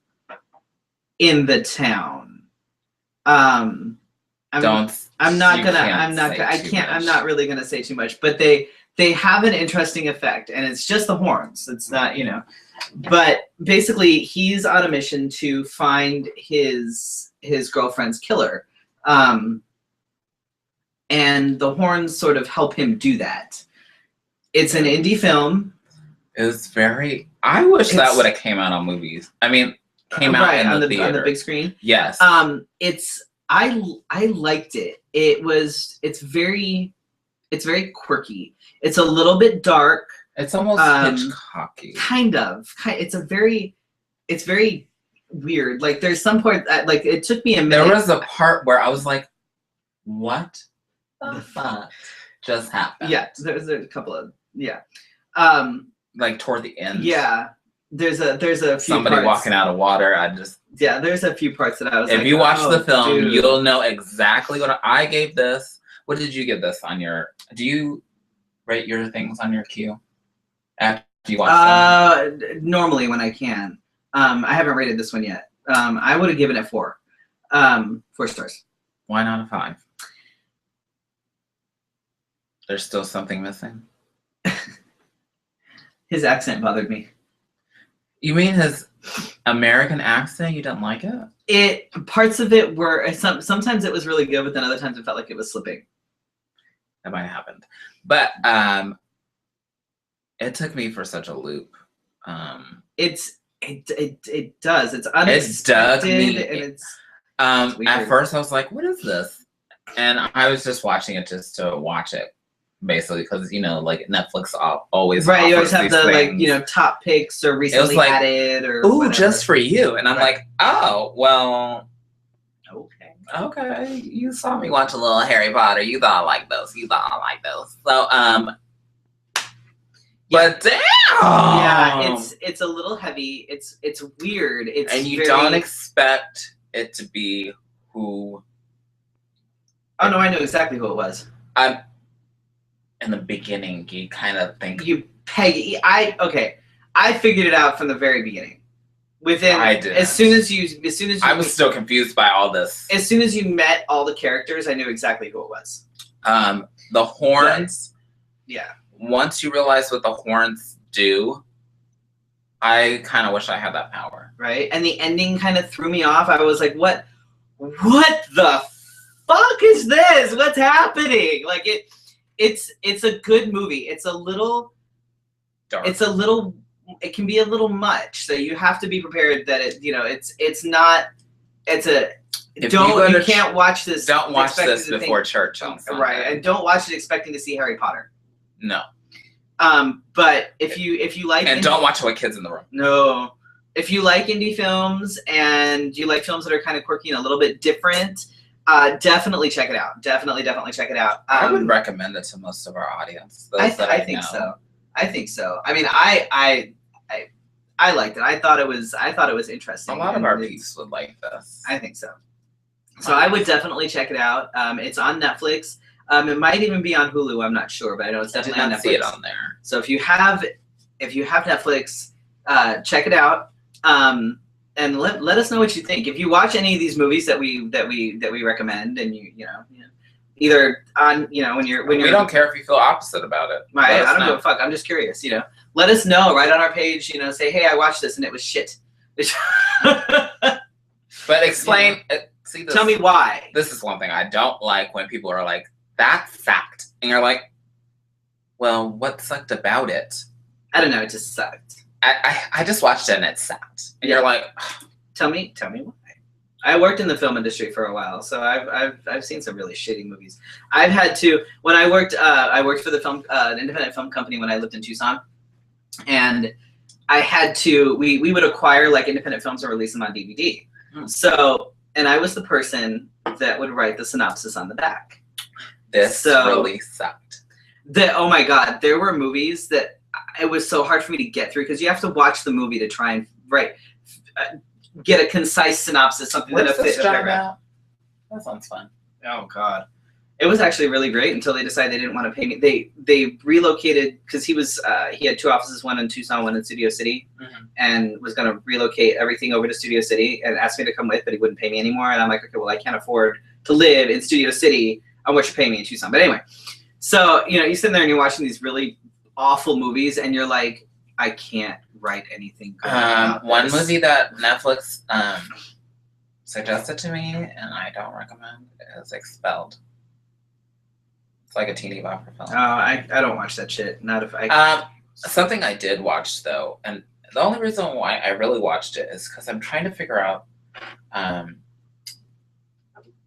in the town. I'm not really gonna say too much, but they have an interesting effect, and it's just the horns. It's not, but basically he's on a mission to find his girlfriend's killer. And the horns sort of help him do that. It's an indie film. I wish that would have came out on movies. I mean, came out on the theater. On the big screen. Yes. I liked it. It's very quirky. It's a little bit dark. It's almost Hitchcocky. Kind of. It's very weird. Like there's some point it took me a minute. There was a part where I was like, what the fuck just happened? Yeah, there's a couple of toward the end. Yeah. there's a few somebody parts, walking out of water. Yeah, there's a few parts that I was if like, you watch oh, the film, dude. you'll know exactly what I gave this. What did you give this on your? Do you rate your things on your queue after you watch them? Normally when I can. I haven't rated this one yet. I would have given it 4. 4 stars. Why not a 5? There's still something missing. His accent bothered me. You mean his American accent? You didn't like it? Parts of it were sometimes it was really good, but then other times it felt like it was slipping. That might have happened, but it took me for such a loop. It does. It's unexpected. It dug me. At first, I was like, "What is this?" And I was just watching it just to watch it, basically, because like Netflix always right. You always offers have the things. top picks or recently added or ooh, whatever. just for you, and I'm like, oh well. Okay, you saw me watch a little Harry Potter. You thought I like those. So, but damn. Yeah, it's a little heavy. It's weird. And you don't expect it to be who. Oh no, I know exactly who it was. In the beginning, you kind of think I figured it out from the very beginning. I did. As soon as you I was still confused by all this. As soon as you met all the characters, I knew exactly who it was. The horns. Yeah. Once you realize what the horns do, I kind of wish I had that power. Right, and the ending kind of threw me off. I was like, "What the fuck is this? What's happening?" Like it's a good movie. It's a little dark. It can be a little much, so you have to be prepared that you can't watch this. Don't watch this before church on Sunday. Right, and don't watch it expecting to see Harry Potter. No. But if you like, and don't watch it with kids in the room. No. If you like indie films and you like films that are kind of quirky and a little bit different, definitely check it out. Definitely check it out. I would recommend it to most of our audience. I think so. I think so. I mean, I liked it. I thought it was interesting. A lot of our peeps would like this. I think so. So I would definitely check it out. It's on Netflix. It might even be on Hulu. I'm not sure, but I know it's definitely on Netflix. See it on there. So if you have Netflix, check it out. And let us know what you think. If you watch any of these movies that we recommend, and you either on when you're we don't care if you feel opposite about it. Right, I don't give a fuck. I'm just curious. Let us know right on our page. Say, hey, I watched this and it was shit. But explain. See, tell me why. This is one thing I don't like when people are like, "That sucked," and you're like, "Well, what sucked about it?" I don't know. It just sucked. I just watched it and it sucked. And you're like, tell me why. I worked in the film industry for a while, so I've seen some really shitty movies. I've had to when I worked for the an independent film company when I lived in Tucson, and I had to we would acquire independent films and release them on DVD. So and I was the person that would write the synopsis on the back. This really sucked. Oh my god, there were movies that it was so hard for me to get through because you have to watch the movie to try and get a concise synopsis, something that'll fit a paragraph. That sounds fun. Oh god, it was actually really great until they decided they didn't want to pay me. They relocated because he had 2 offices, one in Tucson, one in Studio City, and was going to relocate everything over to Studio City and asked me to come with, but he wouldn't pay me anymore. And I'm like, okay, well, I can't afford to live in Studio City on what you're paying me in Tucson. But anyway, so you're sitting there and you're watching these really awful movies, and you're like, I can't write anything good about one this. movie that Netflix suggested to me, and I don't recommend, is Expelled. It's like a teeny bopper film. Oh, I don't watch that shit. Not if I. Something I did watch though, and the only reason why I really watched it is because I'm trying to figure out,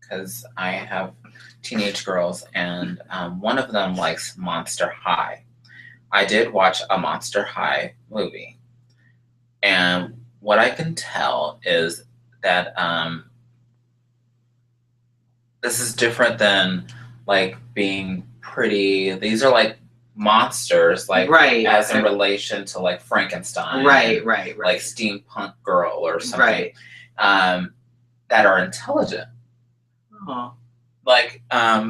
because I have teenage girls, and one of them likes Monster High. I did watch a Monster High movie, and what I can tell is that this is different than being pretty. These are monsters, like right, as in relation to like Frankenstein, right, like steampunk girl or something, that are intelligent. Oh. Like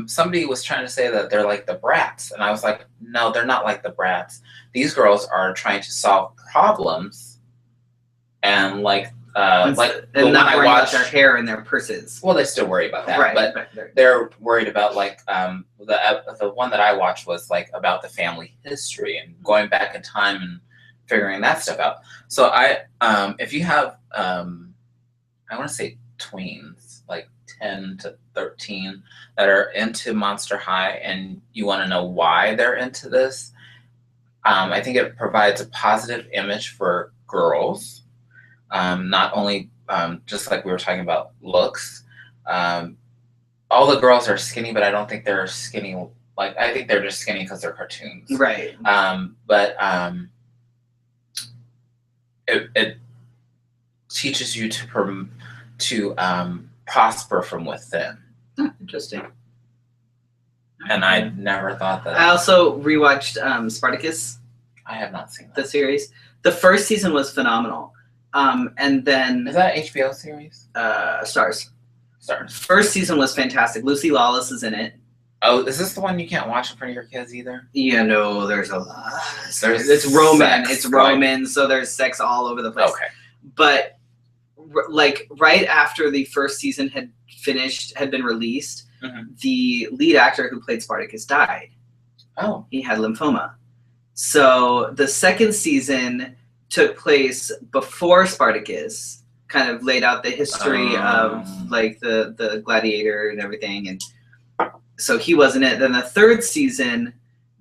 somebody was trying to say that they're like the brats, and I was like, no, they're not like the brats. These girls are trying to solve problems, and like and not worrying about their hair and their purses. Well, they still worry about that, but they're worried about like the one that I watched was like about the family history and going back in time and figuring that stuff out. So if you have I want to say tweens, like 10 to 13, that are into Monster High, and you want to know why they're into this, I think it provides a positive image for girls. Not only just like we were talking about looks. All the girls are skinny, but I don't think they're skinny. Like, I think they're just skinny because they're cartoons. Right. But it teaches you to prosper from within. Interesting. And I never thought that. I also rewatched Spartacus. I have not seen that. The series. The first season was phenomenal. And then is that an HBO series? Stars. Stars. First season was fantastic. Lucy Lawless is in it. Oh, is this the one you can't watch in front of your kids either? Yeah, no, there's a lot. It's Roman. Sex, it's Roman, so there's sex all over the place. Okay. But like right after the first season had been released, the lead actor who played Spartacus died. Oh. He had lymphoma. So the second season took place before Spartacus, kind of laid out the history of like the gladiator and everything, and so he wasn't it. Then the third season,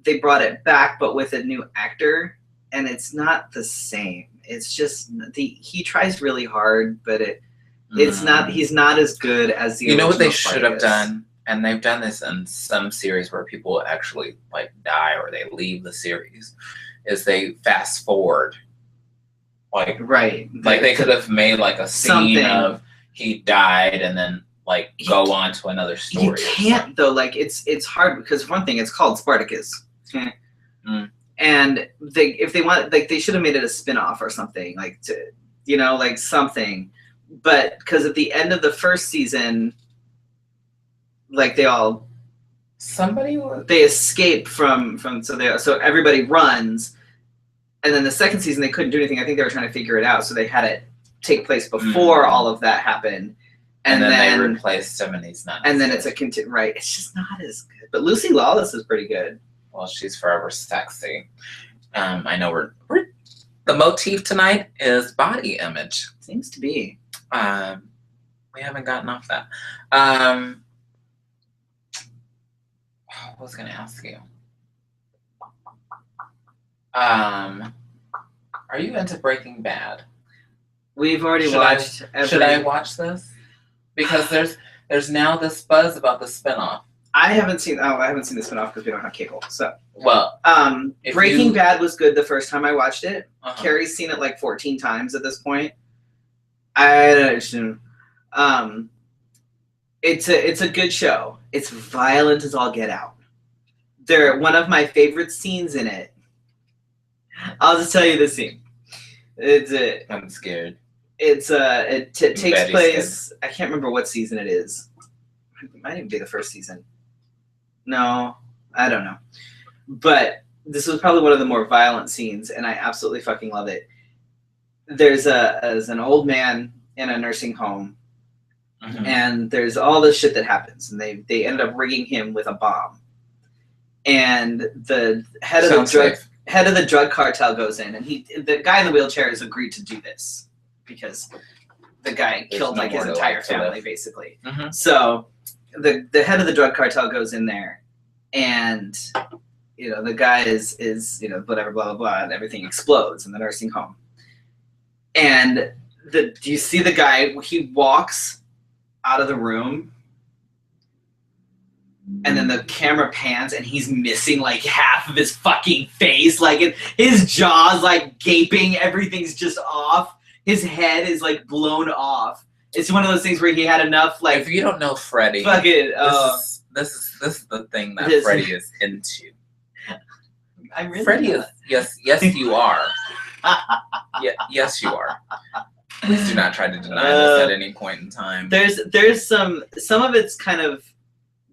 they brought it back, but with a new actor, and it's not the same. It's just he tries really hard, but it's not. He's not as good as the. You know what they Spartacus. should have done, and they've done this in some series where people actually like die or they leave the series, is they fast forward. Like like they could have made like a scene of he died and then like go on to another story. You can't though. Like it's hard because for one thing, it's called Spartacus, and if they want, like they should have made it a spin-off or something, like like something. But because at the end of the first season, like they escape from so everybody runs. And then the second season, they couldn't do anything. I think they were trying to figure it out, so they had it take place before all of that happened. And then they replaced him, and he's not. And then it's right. It's just not as good. But Lucy Lawless is pretty good. Well, she's forever sexy. I know we're the motif tonight is body image. Seems to be. We haven't gotten off that. I was going to ask you. Are you into Breaking Bad? We've already watched. Should I watch this? Because there's now this buzz about the spinoff. I haven't seen the spinoff because we don't have cable. So Breaking Bad was good the first time I watched it. Carrie's seen it like 14 times at this point. It's a good show. It's violent as all get out. One of my favorite scenes in it. I'll just tell you the scene. I'm scared. It takes place. Scared. I can't remember what season it is. It might even be the first season. No, I don't know. But this was probably one of the more violent scenes, and I absolutely fucking love it. There's an old man in a nursing home, and there's all this shit that happens, and they ended up rigging him with a bomb. And the head of the drug cartel goes in, and the guy in the wheelchair has agreed to do this because the guy killed like his entire family, basically. So the head of the drug cartel goes in there, and the guy is whatever, blah blah blah, and everything explodes in the nursing home. And do you see the guy? He walks out of the room. And then the camera pans, and he's missing like half of his fucking face. Like his jaw's like gaping. Everything's just off. His head is like blown off. It's one of those things where he had enough. Like, if you don't know Freddy, fuck it. This is the thing that Freddy is into. I'm really Freddy not. is yes you are. Yes you are. Please do not try to deny this at any point in time. There's some of it's kind of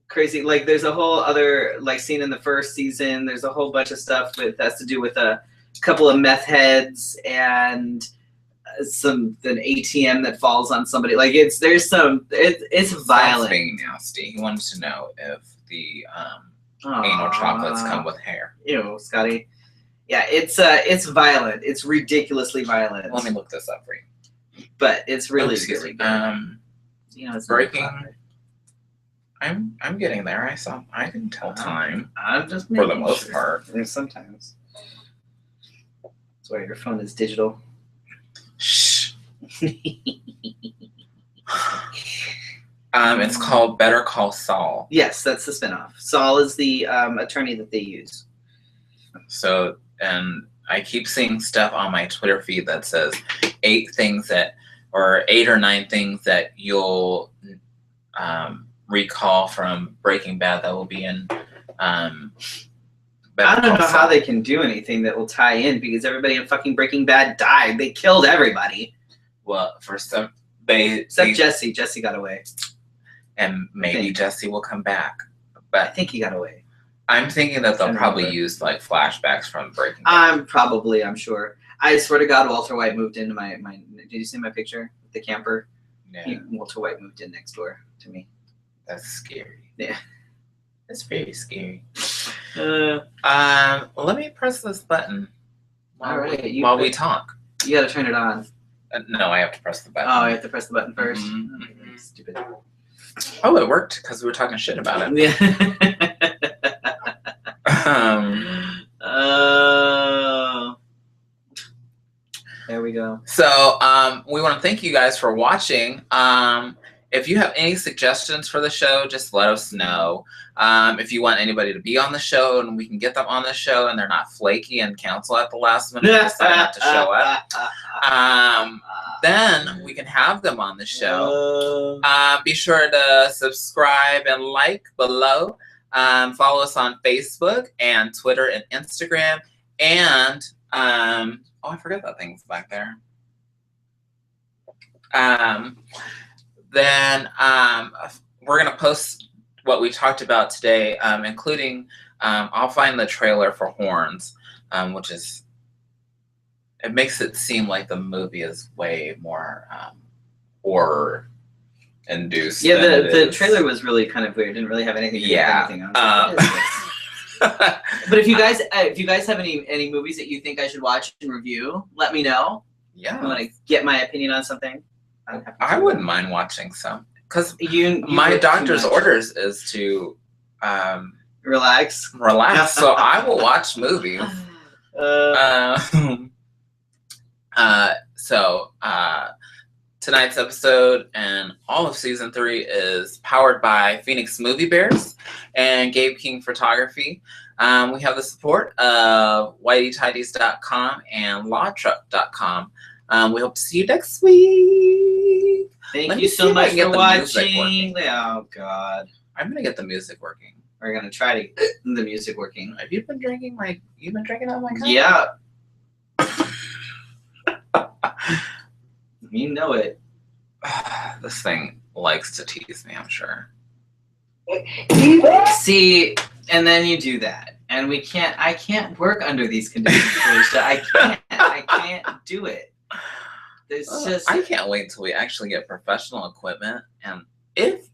crazy. Like there's a whole other like scene in the first season. There's a whole bunch of stuff that has to do with a couple of meth heads and an ATM that falls on somebody. Like it's violent. Being nasty. He wanted to know if the anal chocolates come with hair. Ew, Scotty. Yeah, it's violent. It's ridiculously violent. Let me look this up for you. But it's really really good. It's breaking. I'm getting there. I can tell time. I'm just for the most part. There's sometimes. That's why your phone is digital. Shh. It's called Better Call Saul. Yes, that's the spinoff. Saul is the attorney that they use. So, and I keep seeing stuff on my Twitter feed that says 8 or 9 things that you'll recall from Breaking Bad that will be in I don't know how they can do anything that will tie in because everybody in fucking Breaking Bad died. They killed everybody. Well, for some, except Jesse. Jesse got away. And maybe Jesse will come back. But I think he got away. I'm thinking that they'll probably use like flashbacks from Breaking Bad. I'm sure. I swear to God, Walter White moved into my. Did you see my picture with the camper? Yeah. Walter White moved in next door to me. That's scary. Yeah. That's very scary. Let me press this button while we talk. You gotta turn it on. No, I have to press the button. Oh, I have to press the button first. Mm-hmm. Stupid. Oh, it worked because we were talking shit about it. Yeah. There we go. So we want to thank you guys for watching. If you have any suggestions for the show, just let us know. If you want anybody to be on the show and we can get them on the show and they're not flaky and cancel at the last minute and decide not to show up, then we can have them on the show. Be sure to subscribe and like below. Follow us on Facebook and Twitter and Instagram. And, oh, I forgot that thing's back there. Then we're going to post what we talked about today, including I'll find the trailer for Horns, which is, it makes it seem like the movie is way more horror induced. Yeah, the trailer was really kind of weird. It didn't really have anything to do with anything else. But if you guys have any movies that you think I should watch and review, let me know. Yeah. You want to get my opinion on something? I wouldn't mind watching some, because my doctor's orders is to relax. So I will watch movies. Tonight's episode and all of season 3 is powered by Phoenix Movie Bears and Gabe King Photography. We have the support of whiteytidies.com and lawtruck.com. We hope to see you next week. Thank you so much for watching. Oh, God. I'm going to get the music working. We're going to try to get the music working. Have you been drinking out of my cup? Yeah. You know it. This thing likes to tease me, I'm sure. See, and then you do that. And I can't work under these conditions, Felicia. I can't do it. I can't wait until we actually get professional equipment. And if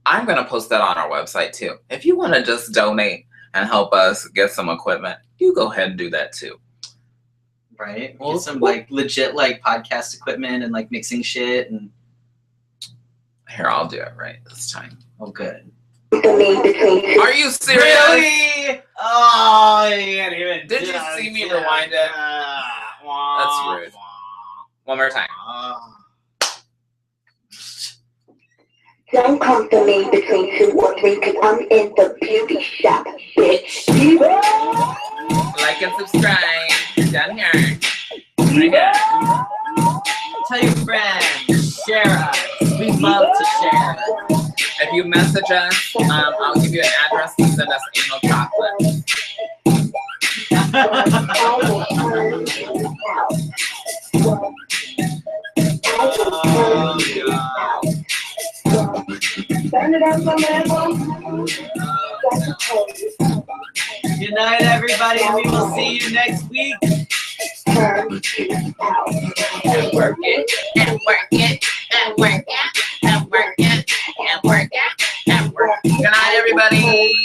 I'm going to post that on our website too. If you want to just donate and help us get some equipment, you go ahead and do that too. Right? Well, get some legit podcast equipment and mixing shit and. Here, I'll do it right this time. Oh, good. Are you serious? Really? Oh, you can't even. Did you see me rewind it? That's rude. One more time. Don't come to me between 2 or 3 because I'm in the beauty shop, bitch. Diva! Like and subscribe down here. Right here. Tell your friends. Share us. We love to share. If you message us, I'll give you an address to send us anal chocolate. Good night, everybody. We will see you next week. And work it, and work it, and work it, and work it, and work it, and work it. Good night, everybody.